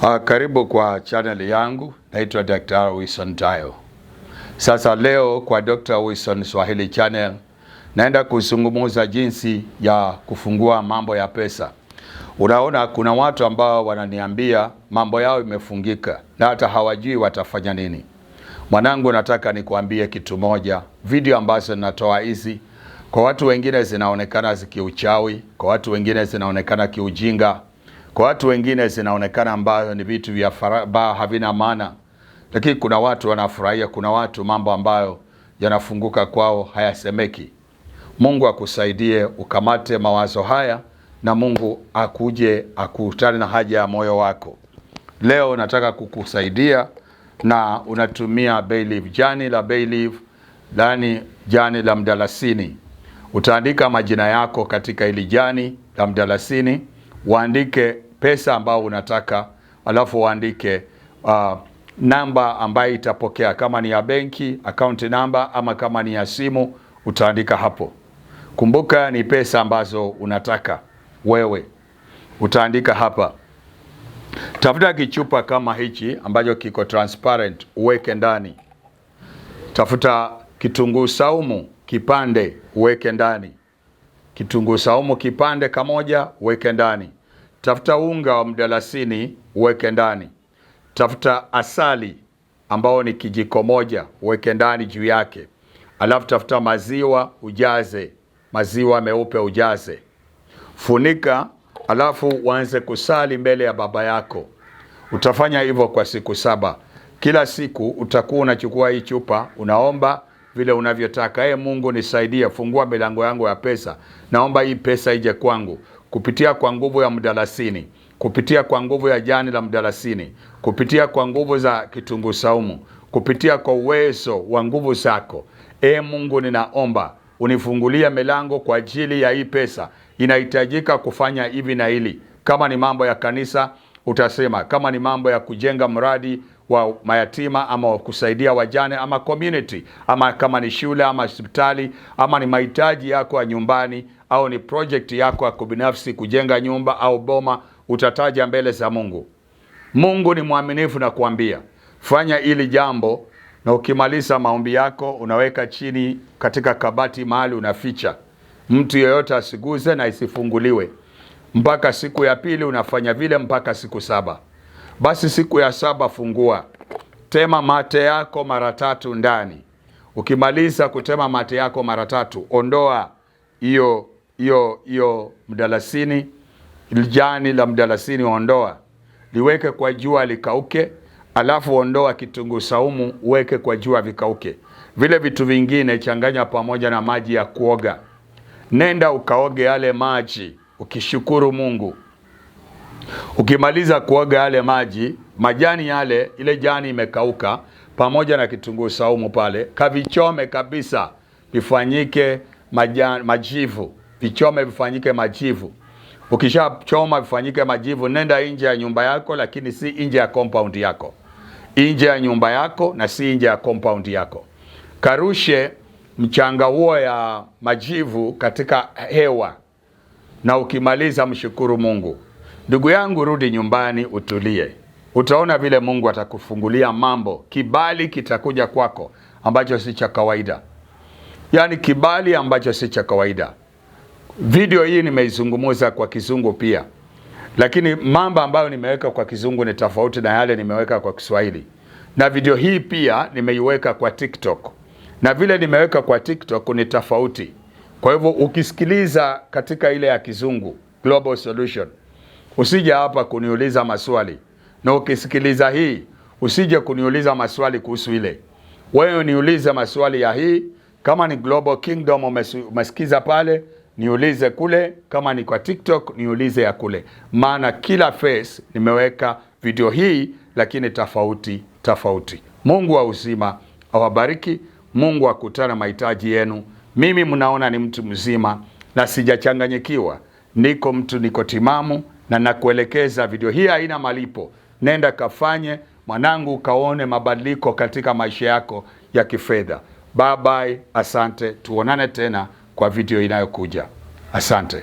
Karibu kwa channel yangu, naitwa Dr. Wilson Tayo. Sasa leo kwa Dr. Wilson Swahili channel naenda kuzungumza jinsi ya kufungua mambo ya pesa. Unaona kuna watu ambao wananiambia mambo yao imefungika na hata hawajui watafanya nini. Mwanangu, nataka nikuambie kitu moja. Video ambazo natoa hizi kwa watu wengine zinaonekana zikiuchawi, kwa watu wengine zinaonekana kiujinga, kwa watu wengine zinaonekana ambayo ni vitu vya havina maana. Lakini kuna watu wanafurahia, kuna watu mambo ambayo yanafunguka kwao hayasemeki. Mungu akusaidie ukamate mawazo haya na Mungu akuje akutane na haja ya moyo wako. Leo nataka kukusaidia na unatumia bay leaf, jani la bay leaf, yani jani la mdalasini. Utaandika majina yako katika ili jani la mdalasini, uandike pesa ambao unataka, alafu uandike namba ambayo itapokea, kama ni ya benki, account number, ama kama ni ya simu utaandika hapo. Kumbuka ni pesa ambazo unataka wewe, utaandika hapa. Tafuta kichupa kama hichi ambacho kiko transparent, uweke ndani. Tafuta kitunguu saumu kipande, uweke ndani. Kitunguu saumu kipande kamoja, uweke ndani. Tafuta unga wa mdalasini, uweke ndani. Tafuta asali ambao ni kijiko moja, uweke ndani juu yake. Alafu tafuta maziwa, ujaze maziwa meupe, ujaze. Funika, alafu uanze kusali mbele ya baba yako. Utafanya hivyo kwa siku 7. Kila siku utakuwa unachukua hii chupa, unaomba vile unavyotaka. Mungu nisaidie, fungua milango yangu ya pesa. Naomba hii pesa ije kwangu kupitia kwa nguvu ya mdalasini, kupitia kwa nguvu ya jani la mdalasini, kupitia kwa nguvu za kitunguu saumu, kupitia kwa uwezo wa nguvu zako. Mungu ninaomba unifungulia milango kwa ajili ya hii pesa. Inahitajika kufanya hivi na hili. Kama ni mambo ya kanisa utasema, kama ni mambo ya kujenga mradi wa mayatima ama kusaidia wajane ama community, ama kama ni shule ama hospitali, ama ni mahitaji yako ya nyumbani, au ni project yako ya binafsi kujenga nyumba au boma, utataja mbele za Mungu. Mungu ni mwaminifu na kuambia fanya hili jambo, na ukimaliza maombi yako unaweka chini katika kabati mahali unaficha. Mtu yeyote asiguze na isifunguliwe. Mpaka siku ya pili unafanya vile mpaka siku 7. Basi siku ya 7 fungua. Tema mate yako mara 3 ndani. Ukimaliza kutema mate yako mara 3, ondoa hiyo mdalasini, jani la mdalasini ondoa. Liweke kwa jua likauke, alafu ondoa kitunguu saumu, uweke kwa jua vikauke. Vile vitu vingine changanya pamoja na maji ya kuoga. Nenda ukaoge yale maji ukishukuru Mungu. Ukimaliza kuoga yale maji, majani yale, ile jani imekauka pamoja na kitunguu saumu pale, kavichome kabisa, vifanyike majivu. Vichome vifanyike majivu. Ukishachoma vifanyike majivu, nenda nje ya nyumba yako, lakini si nje ya compound yako. Nje ya nyumba yako na si nje ya compound yako. Karushe mchanga huo ya majivu katika hewa, na ukimaliza mshukuru Mungu. Ndugu yangu, rudi nyumbani utulie. Utaona vile Mungu atakufungulia mambo. Kibali kitakuja kwako ambacho si cha kawaida. Yani kibali ambacho si cha kawaida. Video hii nimeizungumza kwa Kizungu pia, lakini mambo ambayo nimeweka kwa Kizungu ni tofauti na yale nimeweka kwa Kiswahili. Na video hii pia nimeiweka kwa TikTok, na vile nimeweka kwa TikTok ni tofauti. Kwa hivyo ukisikiliza katika ile ya Kizungu, Global Solution, usije hapa kuniuliza maswali. Na ukisikiliza hii, usije kuniuliza maswali kuhusu ile. Wewe niulize maswali ya hii. Kama ni Global Kingdom umesikiza pale, niulize kule. Kama ni kwa TikTok, niulize ya kule. Maana kila face nimeweka video hii, lakini tofauti. Mungu wa uzima awabariki. Mungu akutana mahitaji yenu. Mimi mnaona ni mtu mzima na sijachanganyikiwa. Niko timamu na nakuelekeza. Video hii haina malipo. Nenda kafanye mwanangu, kaone mabadiliko katika maisha yako ya kifedha. Bye bye, asante. Tuonane tena kwa video inayokuja. Asante.